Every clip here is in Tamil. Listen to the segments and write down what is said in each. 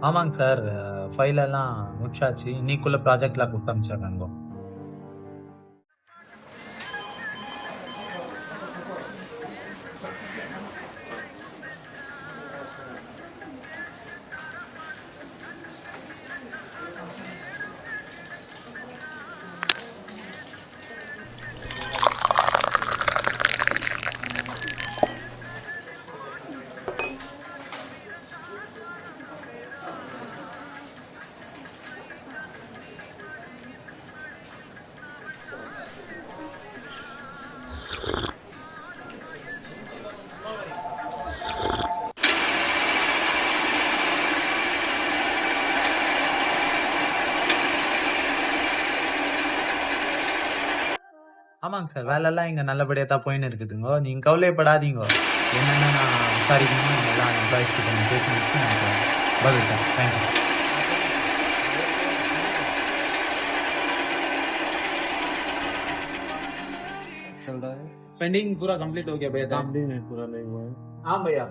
ஆமாங்க சார். ஃபைல் எல்லாம் முடிச்சாச்சு. இன்னைக்குள்ள ப்ராஜெக்ட்லாம் கொடுத்து அனுப்பிச்சிடுறாங்க. ஆமாங்க சார். வேலைலாம் இங்கே நல்லபடியாக தான் போயின்னு இருக்குதுங்க. நீங்கள் கவலைப்படாதீங்க. என்னென்ன நான் விசாரிக்கணும் எல்லா எம்ப்ளாயிஸ் கிட்ட நான் கேட்டு முடிச்சு எனக்கு பதில் தரேன். Thank you sir. पेंडिंग पूरा कंप्लीट हो गया भैया। काम भी नहीं पूरा नहीं हुआ है। हाँ भैया,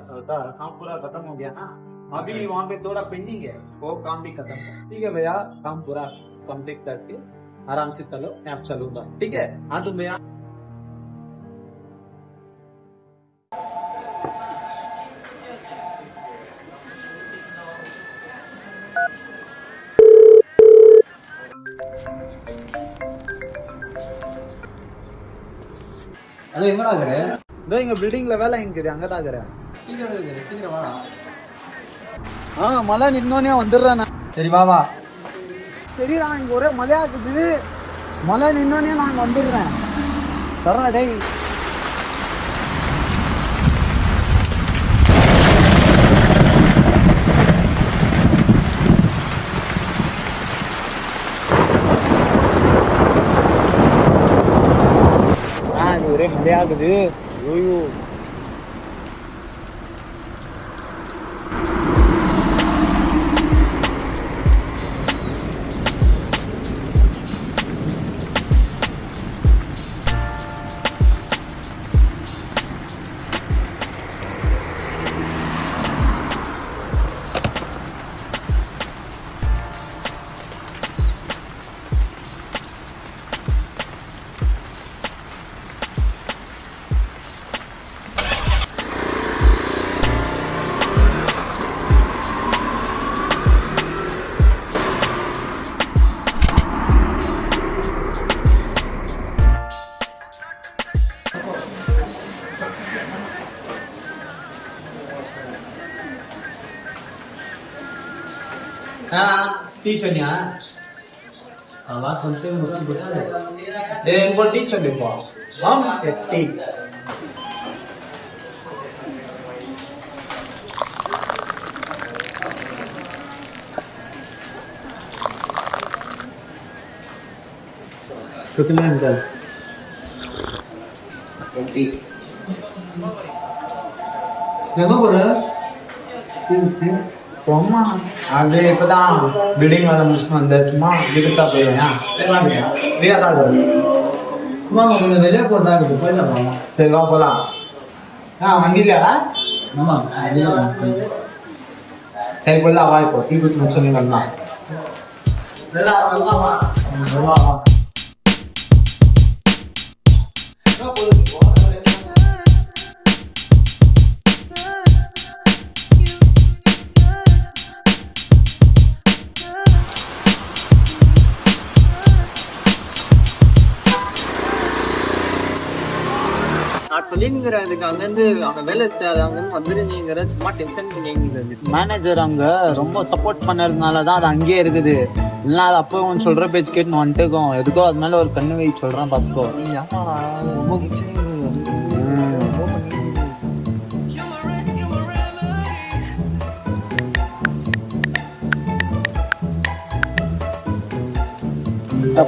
काम पूरा खत्म हो गया ना। अभी वहाँ पे थोड़ा पेंडिंग है, वो काम भी खत्म है। ठीक है भैया, काम पूरा कंप्लीट करके आराम से चलो, मैं आप चलूंगा। ठीक है, हाँ तुम भैया। அது எங்கடா இருக்கற? இதோ இங்க பில்டிங்ல வேலை இருக்குது, அங்கதான் இருக்கிறேன். சீக்கிரம் வாடா. மழை நின்னோனே வந்துடுறேன். சரி வா வா. சரிடா, இங்க ஒரே மழையா இருக்குது. மழை நின்னோனே நாங்க வந்துடுறேன். தரா டேய். ஒரே மழையாகுது. ஐயோ, டீ சொன்னியா? அதெல்லாம் சொல்லிட்டு முடிச்சு போச்சு. இनको टी சொல்லிப்பா. हम टी कितना निकल? 20. எங்க போற? போமா. அது இப்பதான் பில்டிங் வேலை முடிச்சுட்டு வந்தேன். சும்மா இதுக்குத்தான் போயிருவேன். ஃப்ரீயா தான் இருக்கு. சும்மா கொஞ்சம் வெளியே போறதா இருக்கு, போயிடலாம். சரி வா போலாம். வண்டி இல்லையாடா? ஆமா, சரி போயிடலாம். வா, இப்போ டீ குடிச்சு முடிச்சு வரலாம். நான் சொல்லிங்கிறேன், இதுக்கு அங்கேருந்து அவங்க வேலை அங்கேருந்து வந்துருந்தீங்கிற சும்மா டென்ஷன் பண்ணிங்கிறது. மேனேஜர் அங்க ரொம்ப சப்போர்ட் பண்ணதுனால தான் அது அங்கேயே இருக்குது. இல்லைன்னா அது அப்போ உன் சொல்ற பேச்சு கேட்டு வந்துட்டுக்கோம். எதுக்கோ அது மேல ஒரு கண்ணு வை சொல்றேன், பார்த்துக்கோ. ரொம்ப பிடிச்சிருந்தது.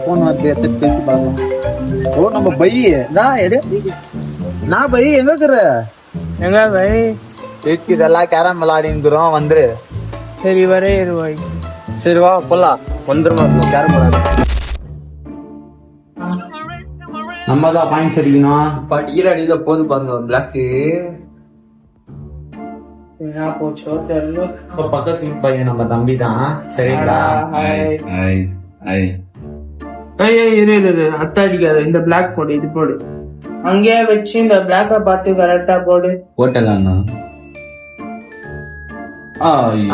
போன் வந்து எடுத்துட்டு பேசி பார்க்கலாம். ஓ, நம்ம பை தான் எடு. நான் பை எங்க இருக்கிற? எங்க பை இதெல்லாம் கேரம் விளையாடிங்கிறோம். வந்துரு. சரி வரே இருவாய். சரி வா போலாம். வந்துருமா கேரம் விளையாடு. நம்ம தான் பாயிண்ட்ஸ் அடிக்கணும். படிக்கிற அடியில போது பாருங்க பிளாக்கு. என்ன போச்சோ தெரியல. இப்ப பக்கத்து வீட்டு பையன் நம்ம தம்பி தான், சரிங்களா? இரு அத்த அடிக்காது. இந்த பிளாக் போடு, இது போடு. அங்கேயே வச்சு இந்த பிளாக்க பார்த்து கரெக்டா போடு. போட்டலாம்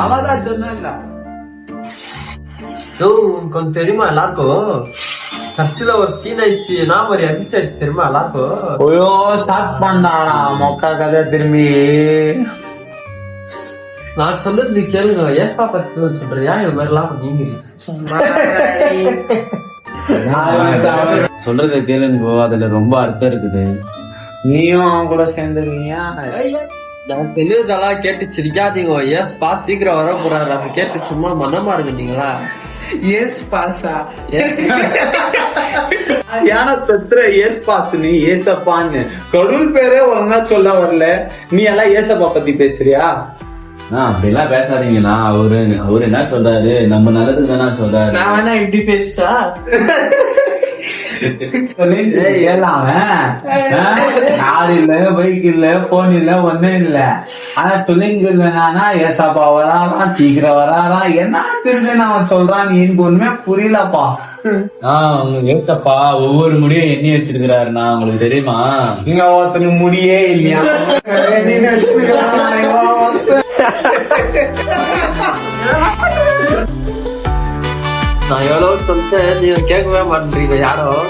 அவதான் சொன்னா கொஞ்சம் தெரியுமா எல்லாருக்கும் சர்ச்சில் ஒரு சீன் ஆயிடுச்சு, நான் ஒரு அதிர்ச்சி ஆயிடுச்சு தெரியுமா எல்லாருக்கும். ஐயோ ஸ்டார்ட் பண்ணானா மொக்கா கதை திரும்பி. நான் சொல்றது கேளுங்க, ஏஸ்பா பத்தி சொல்றியா இது மாதிரி எல்லாம் நீங்க சொல்றத கேளுங்க, அதுல ரொம்ப அர்த்தம் இருக்குது. நீயும் அவன் கூட சேர்ந்துருக்கியா? நான் தெரிஞ்சதெல்லாம் கேட்டு சிரிக்காதீங்க. ஏஸ்பா சீக்கிரம் வர போறாரு, அதை கேட்டு சும்மா மனமா இருக்குங்களா? எஸ் பாஸா? ஏன்னா சத்துர ஏஸ் பாஸ், நீ ஏசப்பான்னு கடவுள் பேரே ஒழுங்கா சொல்ல வரல, நீ எல்லாம் ஏசப்பா பத்தி பேசுறியா? அப்படிலாம் பேசாதீங்கண்ணா. அவரு என்ன சொல்றாரு, நம்ம நல்லதுக்கு தானே சொல்றாரு. நான் வேணா இப்படி பேசிட்டா? கார் இல்ல, பைக் இல்ல, போன் இல்ல, ஒன்னும் இல்ல. ஆனா சொல்லிங்கன்னா ஏசாப்பா வராராம், சீக்கிரம் வராராம், என்ன தெரிஞ்சு அவன் சொல்றான், எனக்கு ஒண்ணுமே புரியலப்பா. ஏசப்பா ஒவ்வொரு முடியும் எண்ணி வச்சிருக்கிறாருண்ணா, உங்களுக்கு தெரியுமா? இங்க ஒருத்தனுக்கு முடியே இல்லையா? நான் எவ்வளவு சொல்லிட்டேன், நீங்க கேட்கவே மாட்டேன்றீங்க யாரும்.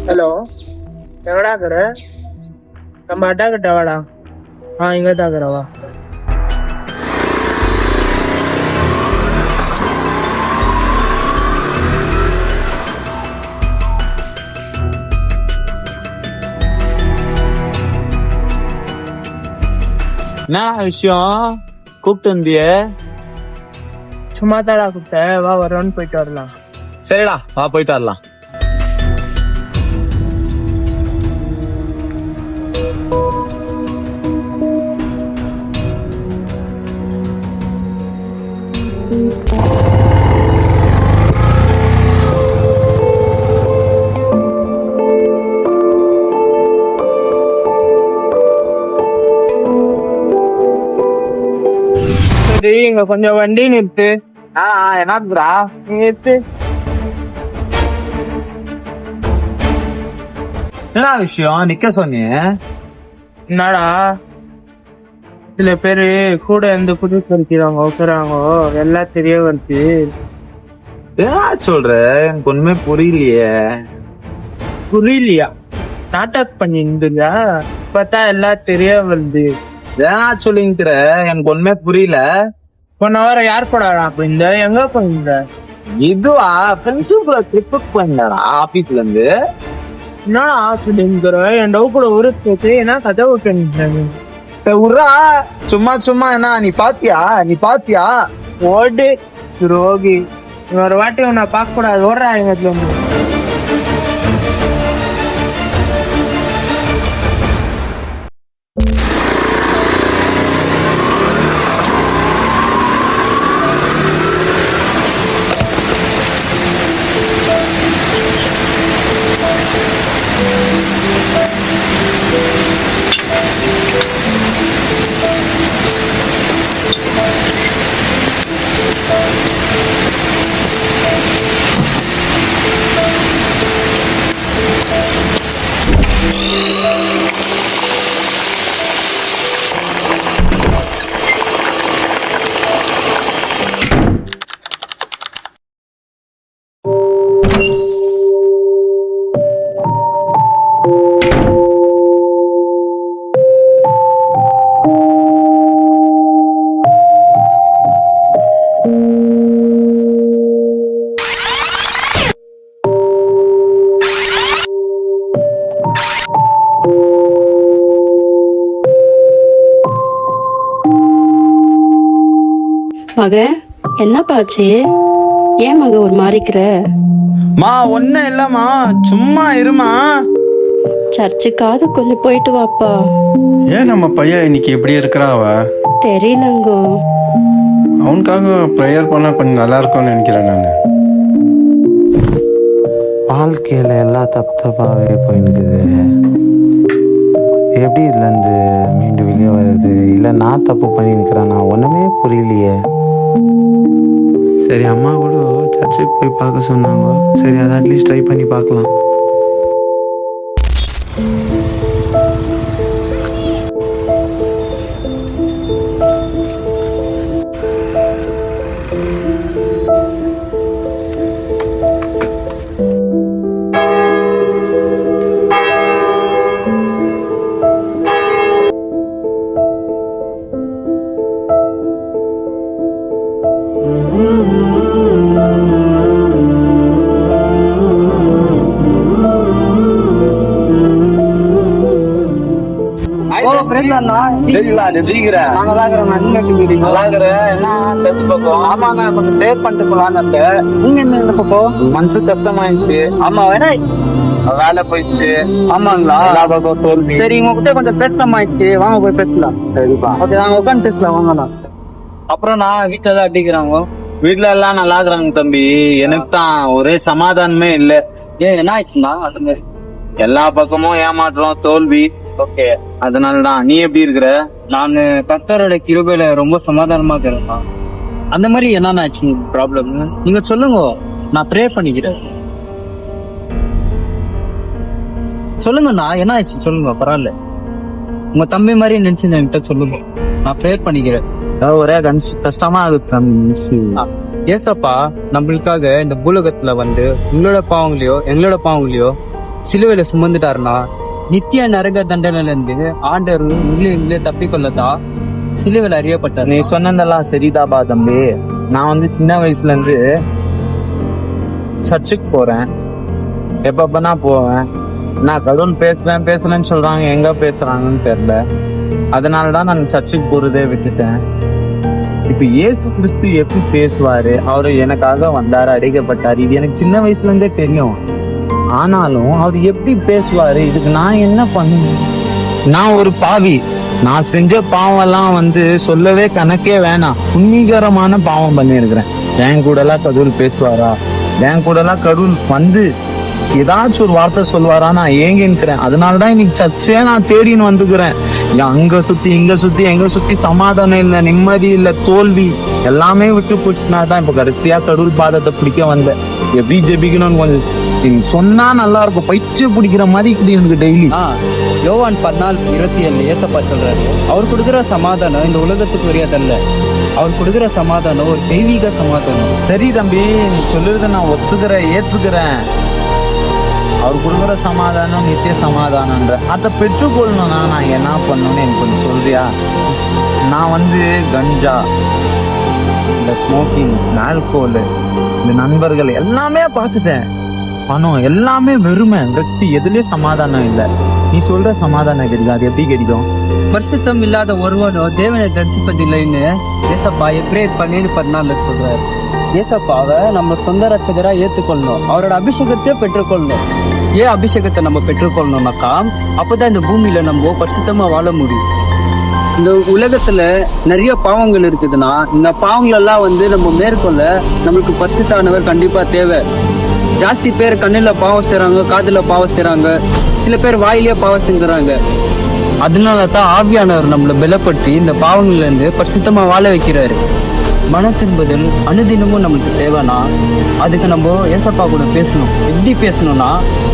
ஹலோ, எங்கடா இருக்கிற? நம்ம அட்டா கிட்ட வாடா. இங்க தான் இருக்கிறவா. என்ன விஷயம் கூப்பிட்டு வந்திய? சும்மா தாடா கூப்பிட்ட, வா வரோன்னு போயிட்டு வரலாம். சரிடா வா போயிட்டு வரலாம். சரி, இங்க கொஞ்சம் வண்டி நிறுத்து. என்னதுடா? நிறுத்து. என்ன விஷயம் நிக்க சொன்னிய? என்னடா சில பேரு கூட இருந்து புது பறிக்கிறாங்க உட்கிறாங்க, எல்லாம் தெரிய வருது. என்ன சொல்ற, எனக்கு ஒண்ணுமே புரியலையே. புரியலையா? நாட்டக் பண்ணிருந்துயா? பார்த்தா எல்லாம் தெரிய வருது. ஏன்னா சொல்லிங்கிற, எனக்கு ஒண்ணுமே புரியல. போன வாரம் யார் போடாடா போயிருந்த? எங்க போயிருந்த? இதுவா ஃப்ரெண்ட்ஸுக்குள்ள ட்ரிப்புக்கு போயிருந்தாடா ஆபீஸ்ல இருந்து. என்னடா சொல்லிங்கிற? என் டவுக்குள்ள உருட்டு என்ன கதை விட்டு உர்ரா, சும்மா சும்மா என்ன நீ பாத்தியா? ஓடு ரோகி, ஒரு வாட்டி உன்னை பார்க்க கூடாது, ஓடுறா எங்க இருந்து. மக, என்னப்பாச்சு? ஏன் மக ஒரு மாறிக்கிற? மா ஒன்னும் இல்லம்மா, சும்மா இருமா. சர்ச்சுக்காவது கொஞ்சம் போயிட்டு வாப்பா. ஏன் நம்ம பையன் இன்னைக்கு எப்படி இருக்கிறான்? தெரியலங்கோ. அவனுக்காக ப்ரேயர் பண்ணால் கொஞ்சம் நல்லா இருக்கும்னு நினைக்கிறேன் நான். வாழ்க்கையில் எல்லாம் தப்பாகவே போயின்னுக்குது. எப்படி இதுலேருந்து மீண்டு வெளியே வருது? இல்லை நான் தப்பு பண்ணின்னுக்கிறேன், நான் ஒன்றுமே புரியலையே. சரி, அம்மா கூட சர்ச்சுக்கு போய் பார்க்க சொன்னாங்க. சரி, அதை அட்லீஸ்ட் ட்ரை பண்ணி பார்க்கலாம். மனசு கஷ்டமாயிடுச்சு. ஆமா, வேலை போயிடுச்சு. ஆமாங்களா? தோல்வி. சரி, உங்ககிட்ட கொஞ்சம் பேசமாயிடுச்சு, வாங்க போய் பேசலாம். சரிப்பா, ஓகே, நாங்க உட்காந்து பேசலாம், வாங்கண்ணா. அப்புறம் நான் வீட்டுல தான் அடிக்கிறாங்க. வீட்டுல எல்லாம் நல்லா இருக்கிறாங்க தம்பி. எனக்கு தான் ஒரே சமாதானமே இல்ல. ஏன், என்ன ஆயிடுச்சுன்னா? அது மாதிரி எல்லா பக்கமும் ஏமாற்றம், தோல்வி. ஓகே, அதனாலதான். நீ எப்படி இருக்கிற? நானு கர்த்தரோட கிருபையில ரொம்ப சமாதானமா இருக்கிறேன். அந்த மாதிரி என்னென்ன ஆச்சு ப்ராப்ளம் நீங்க சொல்லுங்க, நான் ப்ரே பண்ணிக்கிறேன். சொல்லுங்கண்ணா, என்ன ஆச்சு சொல்லுங்க, பரவாயில்ல. உங்க தம்பி மாதிரி நினைச்சு என்கிட்ட சொல்லுங்க, நான் ப்ரே பண்ணிக்கிறேன். ஒரே கஷ்டமா இருக்கு. ஏசப்பா நம்மளுக்காக இந்த பூலகத்துல வந்து உங்களோட பாவங்களையோ எங்களோட பாவங்களையோ சிலுவையில சுமந்துட்டாருன்னா நித்திய நரக தண்டனையில இருந்து ஆண்டவர் உங்களே தப்பிக்கொள்ளதான் சிலுவையில அறியப்பட்டார். நீ சொன்னதெல்லாம் சரிதாபா தம்பி. நான் வந்து சின்ன வயசுல இருந்து சர்ச்சுக்கு போறேன், எப்பப்பனா போவேன். நான் கடவுள் பேசுறேன்னு சொல்றாங்க, எங்க பேசுறாங்கன்னு தெரியல. அதனாலதான் நான் சர்ச்சுக்கு போறதே விட்டுட்டேன். இப்ப இயேசு கிறிஸ்து எப்படி பேசுவாரு? அவரு எனக்காக வந்தாரு, அடிக்கப்பட்டாரு, இது எனக்கு சின்ன வயசுல இருந்தே தெரியும். ஆனாலும் அவர் எப்படி பேசுவாரு? இதுக்கு நான் என்ன பண்ணுவேன்? நான் ஒரு பாவி. நான் செஞ்ச பாவம் எல்லாம் வந்து சொல்லவே கணக்கே வேணாம். புண்ணியகரமான பாவம் பண்ணிருக்கிறேன். என் கூட எல்லாம் கடவுள் பேசுவாரா? என் கூட எல்லாம் கடவுள் வந்து ஏதாச்சும் ஒரு வார்த்தை சொல்வாரா? நான் ஏங்க இருக்கிறேன். அதனாலதான் இன்னைக்கு சர்ச்சே நான் தேடின்னு வந்துக்கிறேன். அங்க சுத்தி இங்க சுத்தி எங்க சுத்தி சமாதானம் இல்ல, நிம்மதி இல்ல, தோல்வி எல்லாமே விட்டு போச்சுன்னா தான் இப்ப கடைசியா கடவுள் பாதத்தை பிடிக்க வந்தேன். எப்படி ஜெபிக்கணும்னு கொஞ்சம் சொன்னா நல்லா இருக்கும். பயிற்சியை பிடிக்கிற மாதிரி இருக்குது எனக்கு டெய்லி. யோவான் 14:27 ஏசப்பா சொல்றாரு, அவர் கொடுக்குற சமாதானம் இந்த உலகத்துக்கு உரியதல்ல, அவர் கொடுக்குற சமாதானம் ஒரு தெய்வீக சமாதானம். சரி தம்பி, நீ சொல்லுறத நான் ஒத்துக்கிறேன், ஏத்துக்கிறேன். அவர் கொடுக்குற சமாதானம் நித்திய சமாதானம்ன்ற அதை பெற்றுக்கொள்ளணும்னா நான் என்ன பண்ணணும்னு எனக்கு கொஞ்சம் சொல்றியா? நான் வந்து கஞ்சா, இந்த ஸ்மோக்கிங், ஆல்கோல், இந்த நண்பர்கள் எல்லாமே பார்த்துட்டேன். பணம் எல்லாமே வெறுமை, வெட்டி, எதுலயும் சமாதானம் இல்லை. நீ சொல்ற சமாதானம் கிடைக்கும், அது எப்படி கிடைக்கும்? பரிசுத்தம் இல்லாத ஒருவனோ தேவனை தரிசிப்பதில்லைன்னு ஏசப்பா எப்ரேயர் 12:14 சொல்றாரு. ஏசப்பாவை நம்ம சொந்த ரட்சகரா ஏத்துக்கொள்ளணும், அவரோட அபிஷேகத்தையே பெற்றுக்கொள்ளணும். ஏன் அபிஷேகத்தை நம்ம பெற்றுக்கொள்ளணும்னாக்கா அப்பதான் இந்த பூமியில நம்ம பரிசுத்தமா வாழ முடியும். இந்த உலகத்துல நிறைய பாவங்கள் இருக்குதுன்னா இந்த பாவங்கள் எல்லாம் வந்து நம்ம மேற்கொள்ள நம்மளுக்கு பரிசுத்தானவர் கண்டிப்பா தேவை. ஜாஸ்தி பேர் கண்ணுல பாவம் செய்றாங்க, காதுல பாவம் செய்றாங்க, சில பேர் வாயிலேயே பாவம் செஞ்சுறாங்க. அதனாலதான் ஆவியானவர் நம்மளை பலப்படுத்தி இந்த பாவங்கள்ல இருந்து பரிசுத்தமா வாழ வைக்கிறாரு. மன திரும்புதல் அனுதினமும் நம்மளுக்கு தேவைன்னா அதுக்கு நம்ம ஏசப்பா கூட பேசணும். எப்படி பேசணும்னா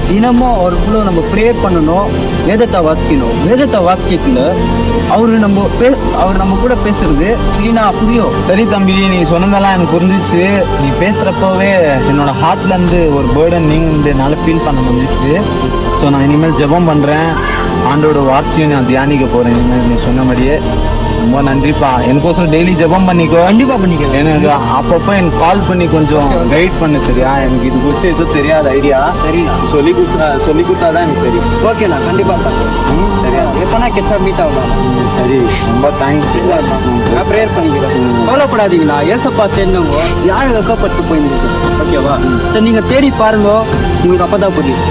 தினமும் அவருக்குள்ள நம்ம ப்ரேயர் பண்ணணும், வேதத்தை வாசிக்கணும். வேதத்தை வாசிக்கல அவர் நம்ம கூட பேசுறது கிளீனா புரியும். சரி தம்பி, நீ சொன்னதெல்லாம் எனக்கு புரிஞ்சிச்சு. நீ பேசுறப்பவே என்னோட ஹார்ட்ல இருந்து ஒரு பேர்டன் நீங்க என்னால ஃபீல் பண்ண முடிஞ்சிச்சு. ஸோ நான் இனிமேல் ஜெபம் பண்றேன், ஆண்டோட வார்த்தையும் நான் தியானிக்க போறேன் இனிமேல் நீ சொன்ன மாதிரியே. ரொம்ப நன்றிப்பா. எனக்கோசம் டெய்லி ஜெபம் பண்ணிக்கோ. கண்டிப்பா பண்ணிக்கோ. எனக்கு அப்பப்போ எனக்கு கால் பண்ணி கொஞ்சம் கைட் பண்ணு, சரியா? எனக்கு இது குறிச்சு எதுவும் தெரியாத ஐடியா. சரி, சொல்லி கொடுத்தாதான் எனக்கு தெரியும். ஓகேண்ணா, கண்டிப்பா பண்றேன். சரியா? எப்பனா கெச்சா மீட் ஆகலாம். சரி, ரொம்ப தேங்க்ஸ். நான் ப்ரேயர் பண்ணிக்கிறேன். கவலைப்படாதீங்கண்ணா, ஏசப்பா தெரிஞ்சவங்க யாரும் வெக்கப்பட்டு போயிருந்துருக்கு. ஓகேவா? சரி, நீங்க தேடி பாருங்க, உங்களுக்கு அப்பதான் புரியும்.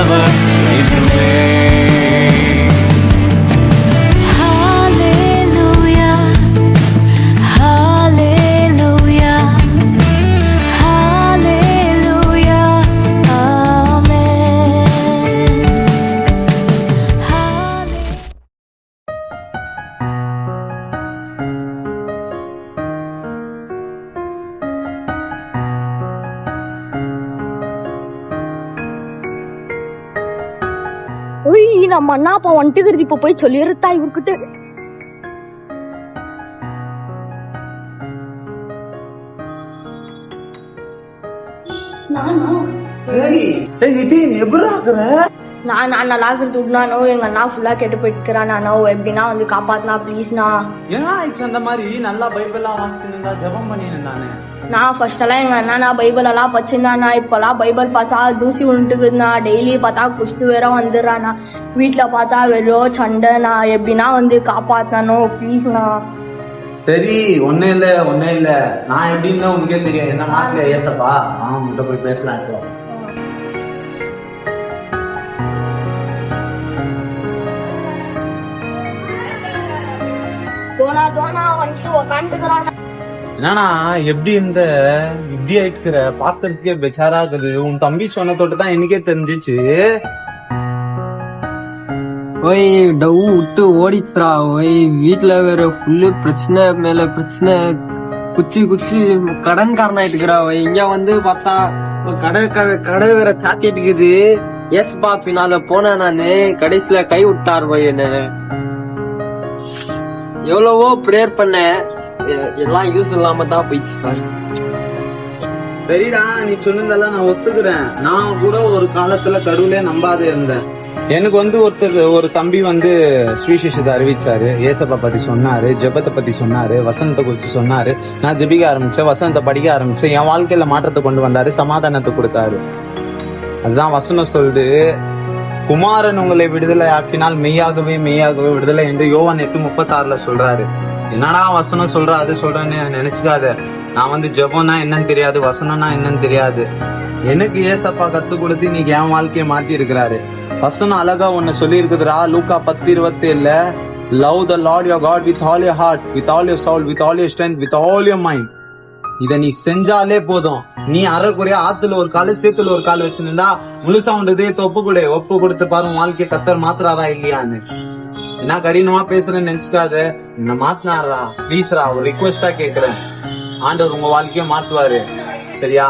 நல்லவர் இதுவே. Hallelujah, hallelujah, hallelujah, amen. ஒய் நம்ம அண்ணா அப்பா வந்துட்டுக்கிறது, இப்ப போய் சொல்லிடுறதா இவர்கிட்ட. நிதின் எப்படி ஆகுற? நான் நல்லா இருக்கிறது விட்னானோ, எங்க அண்ணா ஃபுல்லா கெட்டு போயிட்டுக்கிறான். நானோ எப்படின்னா வந்து காப்பாத்தினா ப்ளீஸ்ண்ணா. ஏன்னா ஆயிடுச்சு அந்த மாதிரி நல்லா பைபிள்லாம் வாசிச்சிருந்தா ஜெபம் பண்ணிட்டு இருந்தானே. நான் ஃபர்ஸ்ட் எல்லாம் எங்க அண்ணா நான் பைபிள் எல்லாம் படிச்சிருந்தாண்ணா. இப்பெல்லாம் பைபிள் பாசா தூசி விழுந்துக்குதுண்ணா. டெய்லி பார்த்தா குஷ்டு வேற வந்துடுறாண்ணா. வீட்டுல பார்த்தா வெறும் சண்டைண்ணா. எப்படின்னா வந்து காப்பாத்தானோ ப்ளீஸ்ண்ணா. சரி ஒண்ணு இல்ல நான் எப்படின்னு உனக்கே தெரியும். என்ன மாத்திர ஏத்தப்பா அவன்கிட்ட போய் பேசலாம். இப்போ தோனா வந்து உக்காந்துக்கிறான். என்னன்னா எப்படி இப்படி ஆயிட்டுக்கிற, பாக்குறதுக்கே பெச்சாராக்குது. உன் தம்பி சொன்ன தொட்டு தான் எனக்கே தெரிஞ்சிச்சு. ஓய் டவு விட்டு ஓடிச்சுரா. ஓய் வீட்டுல வேற ஃபுல்லு பிரச்சனை மேல பிரச்சனை, குச்சி கடன்காரன் ஆயிட்டுக்கிறா. இங்க வந்து பார்த்தா கடை வேற காத்திட்டு இருக்குது. எஸ் பா பின்னால போன நானு கடைசியில கை விட்டார் போய். என்ன எவ்வளவோ பிரேயர் பண்ண, எல்லாம் யூஸ் இல்லாம தான் போயிடுச்சு. சரிடா நீ சொன்னதெல்லாம் நான் ஒத்துக்கிறேன். நான் கூட ஒரு காலத்துல கடவுளே நம்பாதே இருந்தேன். எனக்கு வந்து ஒரு தம்பி வந்து ஸ்ரீசிஷத்தை அறிவிச்சாரு, ஏசப்பா பத்தி சொன்னாரு, ஜெபத்தை பத்தி சொன்னாரு, வசனத்தை குறிச்சு சொன்னாரு. நான் ஜெபிக்க ஆரம்பிச்சேன், வசனத்தை படிக்க ஆரம்பிச்சேன். என் வாழ்க்கையில மாற்றத்தை கொண்டு வந்தாரு, சமாதானத்தை கொடுத்தாரு. அதுதான் வசனம் சொல்லுது, குமாரன் உங்களை விடுதலை ஆக்கினால் மெய்யாகவே விடுதலை என்று யோவான் 8:36 சொல்றாரு. என்னடா வசனம் சொல்ற அது சொல்றேன்னு நினைச்சுக்காத. நான் வந்து ஜெபம்னா என்னன்னு தெரியாது, வசனம்னா என்னன்னு தெரியாது. எனக்கு ஏசப்பா கத்து கொடுத்து இன்னைக்கு என் வாழ்க்கைய மாத்தி இருக்கிறாரு. வசனம் அழகா ஒன்னு சொல்லி இருக்குதுடா, லூக்கா 10:27. Love the Lord your God with all your heart, with all your soul, with all your strength, with all your mind. இத நீ செஞ்சாலே போதும். நீ அறக்குறையா ஆத்துல ஒரு கால சேத்துல ஒரு கால் வச்சிருந்தா முழுசா உன் இதயத்தை ஒப்பு கொடுத்து பாரு, வாழ்க்கைய கத்தர் மாத்துறாரா இல்லையான்னு. என்ன கடினமா பேசுறேன்னு நினைச்சுக்காத, என்ன மாத்தினாரா ப்ளீஸ்ரா, ஒரு ரிக்வெஸ்டா கேக்குறேன். ஆண்டவர் உங்க வாழ்க்கைய மாத்துவாரு, சரியா?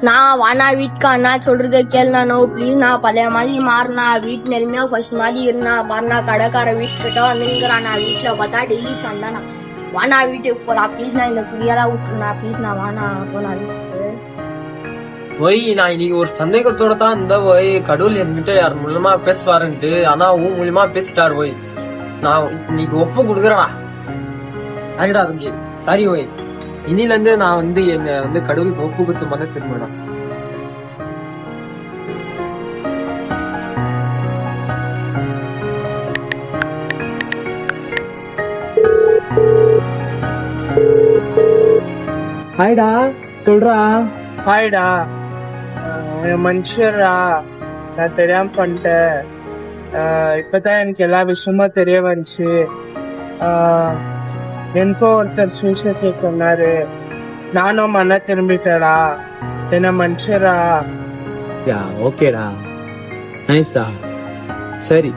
நான் வானா வீட்டுக்கு அண்ணா சொல்றத கேளுண்ணா ப்ளீஸ். நான் பழைய மாதிரி மாறினா, வீட்டு நிலைமையா ஃபர்ஸ்ட் மாதிரி இருந்தா பாருனா. கடைக்கார வீட்டுக்கிட்ட வந்துங்கிறான். வீட்டுல பார்த்தா டெய்லி சண்டைண்ணா. வானா வீட்டுக்கு போறா ப்ளீஸ். நான் இந்த புரியலாம் விட்டுருண்ணா ப்ளீஸ். நான் வானா போனா வீட்டுக்கு. ஓய் நான் இன்னைக்கு ஒரு சந்தேகத்தோட தான் இந்த ஓய் கடவுள் என்கிட்ட யார் மூலமா பேசுவாருன்ட்டு, ஆனா உன் மூலியமா பேசிட்டாரு. ஓய் நான் இன்னைக்கு ஒப்பு கொடுக்குறேனா? சரிடா தம்பி, சாரி ஓய். இனில இருந்து நான் வந்து என்ன வந்து கடவுளுக்கு ஒப்பு கொடுத்து மன திரும்பினா. ஹாய்டா சொல்றா. ஹாய்டா, என் மனுஷரா, நான் தெரியாம பண்ணிட்டேன். இப்பதான் எனக்கு எல்லா விஷயமும் தெரிய வந்துச்சு. எனக்கும் ஒருத்தர் சுவிசேஷத்தை சொன்னாரு. நானும் மன திரும்பிட்டேடா. என்ன மனுஷரா. ஓகேடா, நைஸ்டா. சரி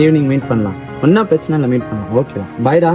ஈவினிங் மீட் பண்ணலாம். ஒன்னும் பிரச்சனை இல்லை, மீட் பண்ணலாம். ஓகேடா, பாய்டா.